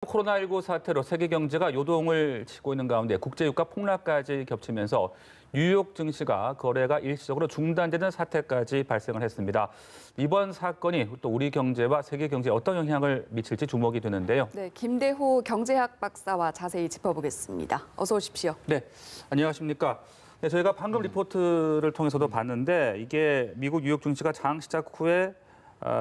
코로나19 사태로 세계 경제가 요동을 치고 있는 가운데 국제유가 폭락까지 겹치면서 뉴욕 증시가 거래가 일시적으로 중단되는 사태까지 발생을 했습니다. 이번 사건이 또 우리 경제와 세계 경제에 어떤 영향을 미칠지 주목이 되는데요. 네, 김대호 경제학 박사와 자세히 짚어보겠습니다. 어서 오십시오. 네, 안녕하십니까. 네, 저희가 방금 리포트를 통해서도 봤는데 이게 미국 뉴욕 증시가 장 시작 후에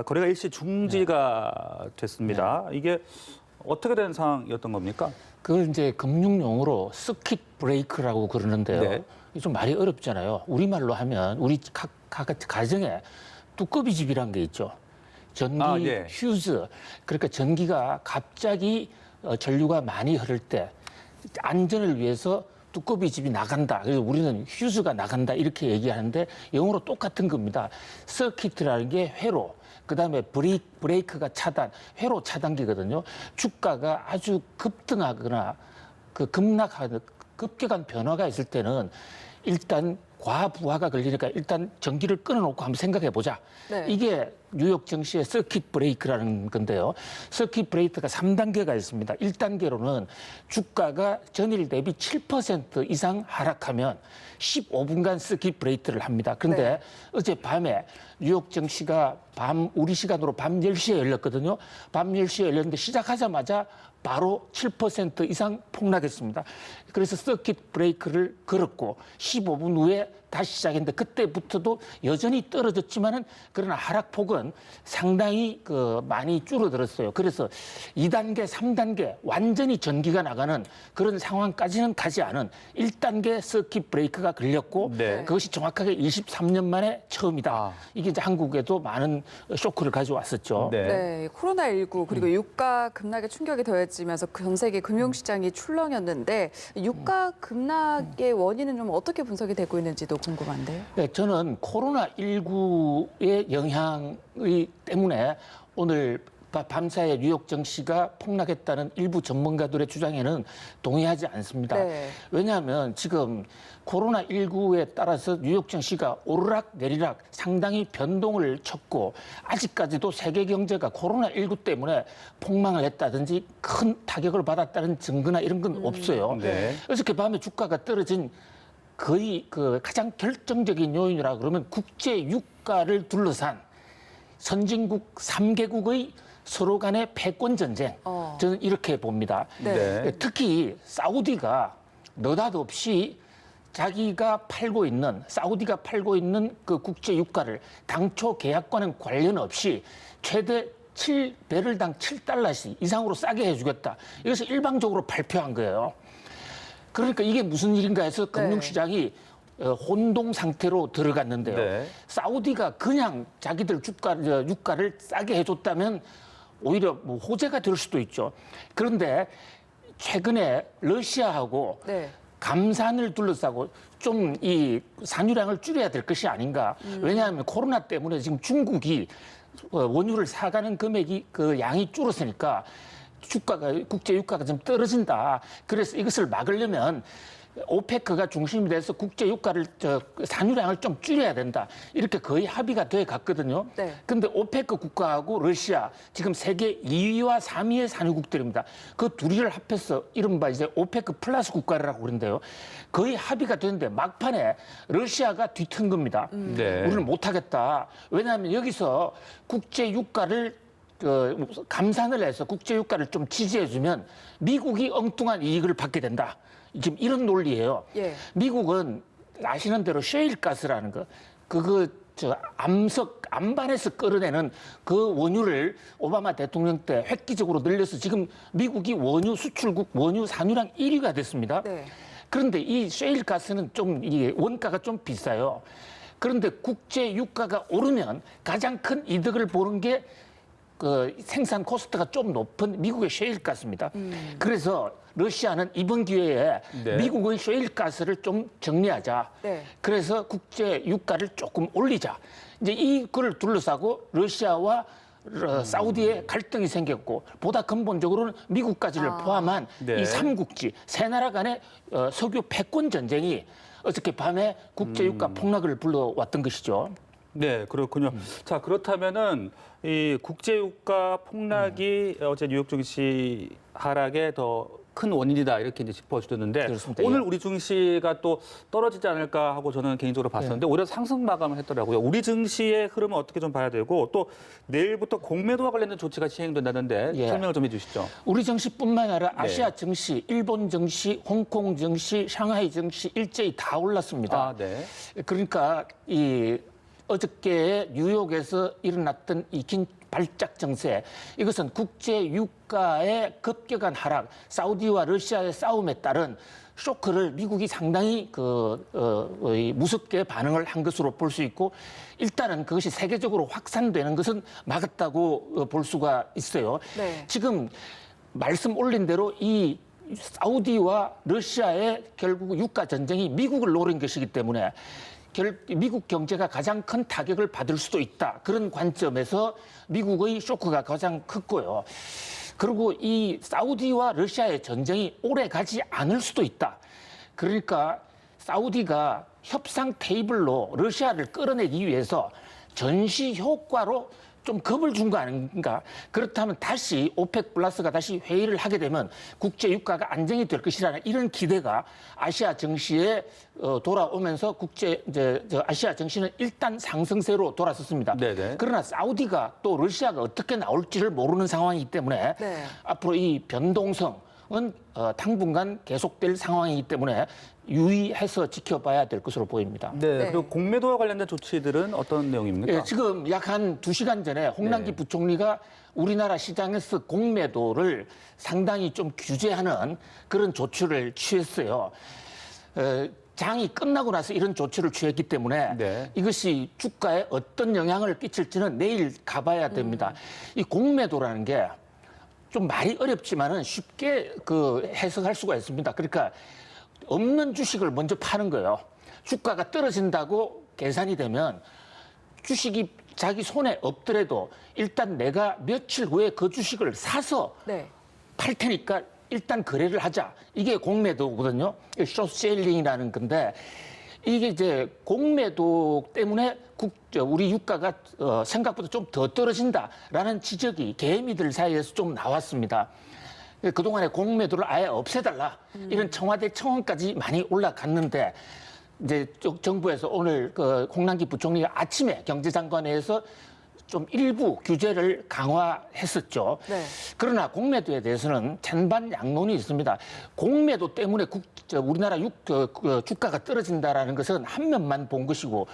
거래가 일시 중지가 됐습니다. 이게 어떻게 된 상황이었던 겁니까? 그걸 이제 금융용어로 서킷 브레이크라고 그러는데요. 네. 이게 좀 말이 어렵잖아요. 우리말로 하면 우리 각 가정에 두꺼비 집이란 게 있죠. 전기 네. 휴즈. 그러니까 전기가 갑자기 전류가 많이 흐를 때 안전을 위해서 두꺼비 집이 나간다. 그래서 우리는 휴즈가 나간다 이렇게 얘기하는데 영어로 똑같은 겁니다. 서킷이라는 게 회로. 그다음에 브레이크가 차단, 회로 차단기거든요. 주가가 아주 급등하거나 급락하는 급격한 변화가 있을 때는 일단 과부하가 걸리니까 일단 전기를 끊어놓고 한번 생각해 보자. 네. 이게 뉴욕 증시의 서킷 브레이크라는 건데요. 서킷 브레이크가 3단계가 있습니다. 1단계로는 주가가 전일 대비 7% 이상 하락하면 15분간 서킷 브레이크를 합니다. 그런데 네. 어젯밤에 뉴욕 증시가 우리 시간으로 밤 10시에 열렸거든요. 밤 10시에 열렸는데 시작하자마자 바로 7% 이상 폭락했습니다. 그래서 서킷 브레이크를 걸었고 15분 후에 다시 시작했는데 그때부터도 여전히 떨어졌지만은 그러나 하락폭은 상당히 많이 줄어들었어요. 그래서 2단계, 3단계 완전히 전기가 나가는 그런 상황까지는 가지 않은 1단계 서킷 브레이크가 걸렸고 네. 그것이 정확하게 23년 만에 처음이다. 이게 이제 한국에도 많은 쇼크를 가져왔었죠. 네, 코로나19 그리고 유가 급락에 충격이 더해지면서 전 세계 금융시장이 출렁였는데 유가 급락의 원인은 좀 어떻게 분석이 되고 있는지도 궁금한데요. 네, 저는 코로나19의 영향이 때문에 오늘 밤사이 뉴욕 증시가 폭락했다는 일부 전문가들의 주장에는 동의하지 않습니다. 네. 왜냐하면 지금 코로나19에 따라서 뉴욕 증시가 오르락 내리락 상당히 변동을 쳤고 아직까지도 세계 경제가 코로나19 때문에 폭망을 했다든지 큰 타격을 받았다는 증거나 이런 건 없어요. 네. 어저께 밤에 주가가 떨어진 거의 가장 결정적인 요인이라 그러면 국제 유가를 둘러싼 선진국 3개국의 서로 간의 패권 전쟁. 저는 이렇게 봅니다. 네. 특히 사우디가 느닷없이 자기가 사우디가 팔고 있는 그 국제 유가를 당초 계약과는 관련 없이 최대 7배럴당 7달러씩 이상으로 싸게 해주겠다. 이것을 일방적으로 발표한 거예요. 그러니까 이게 무슨 일인가 해서 금융시장이 혼동 상태로 들어갔는데요. 네. 사우디가 그냥 자기들 유가를 싸게 해줬다면 오히려 뭐 호재가 될 수도 있죠. 그런데 최근에 러시아하고 네. 감산을 둘러싸고 좀 이 산유량을 줄여야 될 것이 아닌가. 왜냐하면 코로나 때문에 지금 중국이 원유를 사가는 금액이 양이 줄었으니까 국제 유가가 좀 떨어진다. 그래서 이것을 막으려면 오페크가 중심이 돼서 국제 유가를 산유량을 좀 줄여야 된다. 이렇게 거의 합의가 돼 갔거든요. 네. 근데 오페크 국가하고 러시아 지금 세계 2위와 3위의 산유국들입니다. 그 둘이를 합해서 이른바 이제 오페크 플러스 국가라고 그러는데요. 거의 합의가 됐는데 막판에 러시아가 뒤튼 겁니다. 네. 우리는 못 하겠다. 왜냐하면 여기서 국제 유가를 감산을 해서 국제 유가를 좀 지지해주면 미국이 엉뚱한 이익을 받게 된다. 지금 이런 논리예요. 예. 미국은 아시는 대로 셰일가스라는 거, 안반에서 끌어내는 그 원유를 오바마 대통령 때 획기적으로 늘려서 지금 미국이 원유 수출국, 원유 산유량 1위가 됐습니다. 네. 그런데 이 셰일가스는 이 원가가 좀 비싸요. 그런데 국제 유가가 오르면 가장 큰 이득을 보는 게 생산 코스트가 좀 높은 미국의 셰일가스입니다. 그래서 러시아는 이번 기회에 미국의 셰일가스를 좀 정리하자. 네. 그래서 국제 유가를 조금 올리자. 이제 이거를 둘러싸고 러시아와 사우디의 갈등이 생겼고 보다 근본적으로는 미국까지를 포함한 네. 이 삼국지 세 나라 간의 석유 패권 전쟁이 어저께 밤에 국제 유가 폭락을 불러왔던 것이죠. 네, 그렇군요. 자, 그렇다면은 이 국제유가 폭락이 어제 뉴욕 증시 하락의 더 큰 원인이다 이렇게 이제 짚어주셨는데 그렇습니다. 오늘 예. 우리 증시가 또 떨어지지 않을까 하고 저는 개인적으로 봤었는데 오히려 상승 마감을 했더라고요. 우리 증시의 흐름은 어떻게 좀 봐야 되고 또 내일부터 공매도와 관련된 조치가 시행된다는데 예. 설명을 좀 해주시죠. 우리 증시뿐만 아니라 네. 아시아 증시, 일본 증시, 홍콩 증시, 샹하이 증시 일제히 다 올랐습니다. 아, 네. 그러니까 이 어저께 뉴욕에서 일어났던 이 긴 발작 증세, 이것은 국제 유가의 급격한 하락, 사우디와 러시아의 싸움에 따른 쇼크를 미국이 상당히 무섭게 반응을 한 것으로 볼 수 있고, 일단은 그것이 세계적으로 확산되는 것은 막았다고 볼 수가 있어요. 네. 지금 말씀 올린 대로 이 사우디와 러시아의 결국 유가 전쟁이 미국을 노린 것이기 때문에 미국 경제가 가장 큰 타격을 받을 수도 있다. 그런 관점에서 미국의 쇼크가 가장 컸고요. 그리고 이 사우디와 러시아의 전쟁이 오래 가지 않을 수도 있다. 그러니까 사우디가 협상 테이블로 러시아를 끌어내기 위해서 전시 효과로 좀 겁을 준 거 아닌가. 그렇다면 다시 오펙 플러스가 다시 회의를 하게 되면 국제 유가가 안정이 될 것이라는 이런 기대가 아시아 증시에 돌아오면서 아시아 증시는 일단 상승세로 돌아섰습니다. 네네. 그러나 사우디가 또 러시아가 어떻게 나올지를 모르는 상황이기 때문에 네. 앞으로 이 변동성은 당분간 계속될 상황이기 때문에 유의해서 지켜봐야 될 것으로 보입니다. 네. 네. 그리고 공매도와 관련된 조치들은 어떤 내용입니까? 예, 지금 약 한 2시간 전에 홍남기 네. 부총리가 우리나라 시장에서 공매도를 상당히 좀 규제하는 그런 조치를 취했어요. 장이 끝나고 나서 이런 조치를 취했기 때문에 네. 이것이 주가에 어떤 영향을 끼칠지는 내일 가봐야 됩니다. 이 공매도라는 게 좀 말이 어렵지만은 쉽게 해석할 수가 있습니다. 그러니까 없는 주식을 먼저 파는 거예요. 주가가 떨어진다고 계산이 되면 주식이 자기 손에 없더라도 일단 내가 며칠 후에 그 주식을 사서 네. 팔 테니까 일단 거래를 하자. 이게 공매도거든요. 숏셀링이라는 건데 이게 이제 공매도 때문에 우리 유가가 생각보다 좀 더 떨어진다라는 지적이 개미들 사이에서 좀 나왔습니다. 그동안에 공매도를 아예 없애달라. 이런 청와대 청원까지 많이 올라갔는데 이제 정부에서 오늘 홍남기 부총리가 아침에 경제장관회에서 좀 일부 규제를 강화했었죠. 네. 그러나 공매도에 대해서는 찬반 양론이 있습니다. 공매도 때문에 우리나라 주가가 떨어진다라는 것은 한 면만 본 것이고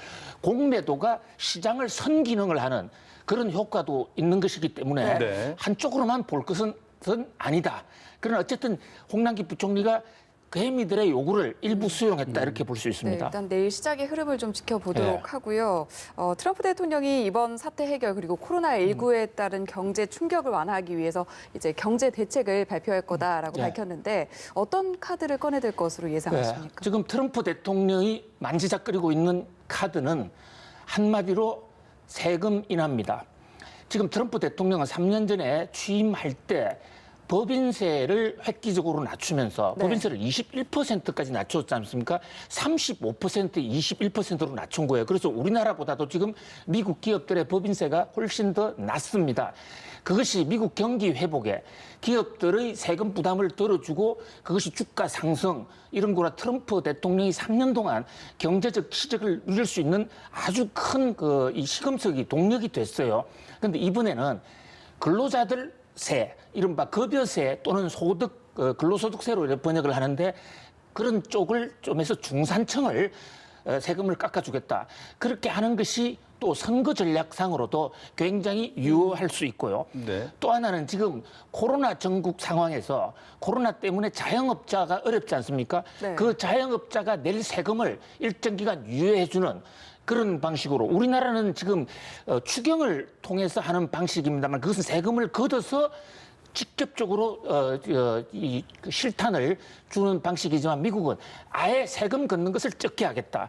공매도가 시장을 선기능을 하는 그런 효과도 있는 것이기 때문에 네. 한쪽으로만 볼 것은 아니다. 그러나 어쨌든 홍남기 부총리가 개미들의 요구를 일부 수용했다 이렇게 볼 수 네, 있습니다. 일단 내일 시장의 흐름을 좀 지켜보도록 네. 하고요. 트럼프 대통령이 이번 사태 해결 그리고 코로나19에 따른 경제 충격을 완화하기 위해서 이제 경제 대책을 발표할 거다라고 네. 밝혔는데 어떤 카드를 꺼내들 것으로 예상하십니까? 지금 트럼프 대통령이 만지작거리고 있는 카드는 한마디로 세금 인하입니다. 지금 트럼프 대통령은 3년 전에 취임할 때 법인세를 획기적으로 낮추면서 네. 법인세를 21%까지 낮췄지 않습니까? 35%에 21%로 낮춘 거예요. 그래서 우리나라보다도 지금 미국 기업들의 법인세가 훨씬 더 낮습니다. 그것이 미국 경기 회복에 기업들의 세금 부담을 덜어주고 그것이 주가 상승 이런 거라 트럼프 대통령이 3년 동안 경제적 기적을 누릴 수 있는 아주 큰 이 시금석이 동력이 됐어요. 그런데 이번에는 근로자들 세, 이른바 급여세 또는 소득, 근로소득세로 이렇게 번역을 하는데 그런 쪽을 좀 해서 중산층을 세금을 깎아주겠다. 그렇게 하는 것이 또 선거 전략상으로도 굉장히 유효할 수 있고요. 네. 또 하나는 지금 코로나 전국 상황에서 코로나 때문에 자영업자가 어렵지 않습니까? 네. 그 자영업자가 낼 세금을 일정 기간 유예해주는 그런 방식으로 우리나라는 지금 추경을 통해서 하는 방식입니다만 그것은 세금을 걷어서 직접적으로 이 실탄을 주는 방식이지만 미국은 아예 세금 걷는 것을 적게 하겠다.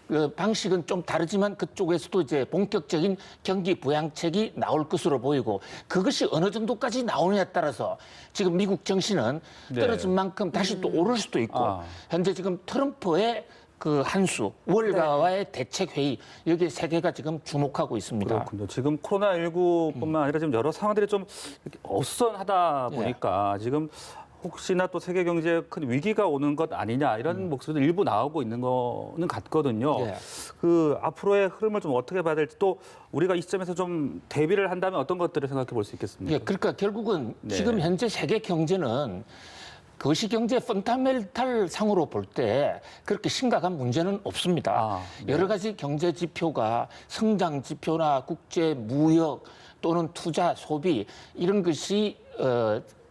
그 방식은 좀 다르지만 그쪽에서도 이제 본격적인 경기 부양책이 나올 것으로 보이고 그것이 어느 정도까지 나오느냐에 따라서 지금 미국 정신은 네. 떨어진 만큼 다시 또 오를 수도 있고 현재 지금 트럼프의 그 한수, 월가와의 대책 회의 여기 세 개가 지금 주목하고 있습니다. 그렇군요. 지금 코로나19뿐만 아니라 지금 여러 상황들이 좀 이렇게 어수선하다 보니까 지금 혹시나 또 세계 경제에 큰 위기가 오는 것 아니냐 이런 목소리도 일부 나오고 있는 거는 같거든요. 예. 그 앞으로의 흐름을 좀 어떻게 봐야 될지 또 우리가 이 시점에서 좀 대비를 한다면 어떤 것들을 생각해 볼 수 있겠습니까? 예, 그러니까 결국은 네. 지금 현재 세계 경제는 거시경제 펀다멘탈 상으로 볼 때 그렇게 심각한 문제는 없습니다. 네. 여러 가지 경제 지표가 성장 지표나 국제 무역 또는 투자 소비 이런 것이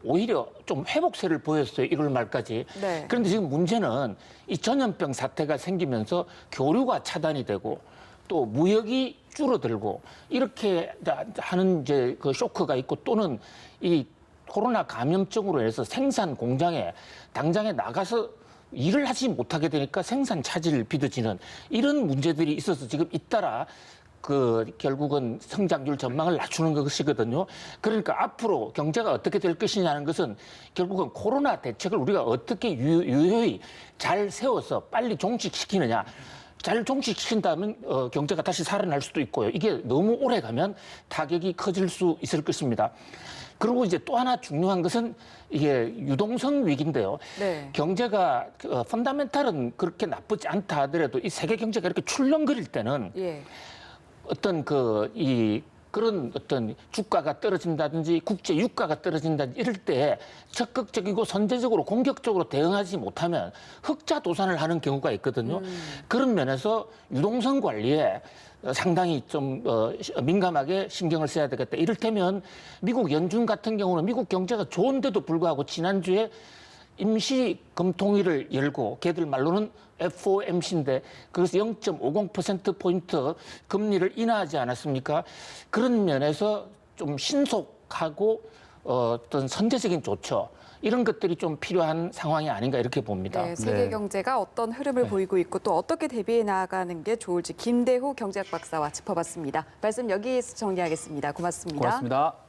오히려 좀 회복세를 보였어요. 1월 말까지. 네. 그런데 지금 문제는 이 전염병 사태가 생기면서 교류가 차단이 되고 또 무역이 줄어들고 이렇게 하는 이제 그 쇼크가 있고 또는 이 코로나 감염증으로 해서 생산 공장에 당장에 나가서 일을 하지 못하게 되니까 생산 차질을 빚어지는 이런 문제들이 있어서 지금 잇따라 그 결국은 성장률 전망을 낮추는 것이거든요. 그러니까 앞으로 경제가 어떻게 될 것이냐는 것은 결국은 코로나 대책을 우리가 어떻게 유효히 잘 세워서 빨리 종식시키느냐. 잘 종식시킨다면 경제가 다시 살아날 수도 있고요. 이게 너무 오래 가면 타격이 커질 수 있을 것입니다. 그리고 이제 또 하나 중요한 것은 이게 유동성 위기인데요. 네. 경제가 펀다멘탈은 그렇게 나쁘지 않다 하더라도 이 세계 경제가 이렇게 출렁거릴 때는 예. 어떤 그런 어떤 주가가 떨어진다든지 국제 유가가 떨어진다든지 이럴 때 적극적이고 선제적으로 공격적으로 대응하지 못하면 흑자도산을 하는 경우가 있거든요. 그런 면에서 유동성 관리에 상당히 좀 민감하게 신경을 써야 되겠다. 이를테면 미국 연준 같은 경우는 미국 경제가 좋은데도 불구하고 지난주에 임시 금통위를 열고 걔들 말로는 FOMC인데 그래서 0.50%포인트 금리를 인하하지 않았습니까? 그런 면에서 좀 신속하고 어떤 선제적인 조처 이런 것들이 좀 필요한 상황이 아닌가 이렇게 봅니다. 네, 세계 네. 경제가 어떤 흐름을 보이고 있고 또 어떻게 대비해 나가는 게 좋을지 김대호 경제학 박사와 짚어봤습니다. 말씀 여기에서 정리하겠습니다. 고맙습니다. 고맙습니다.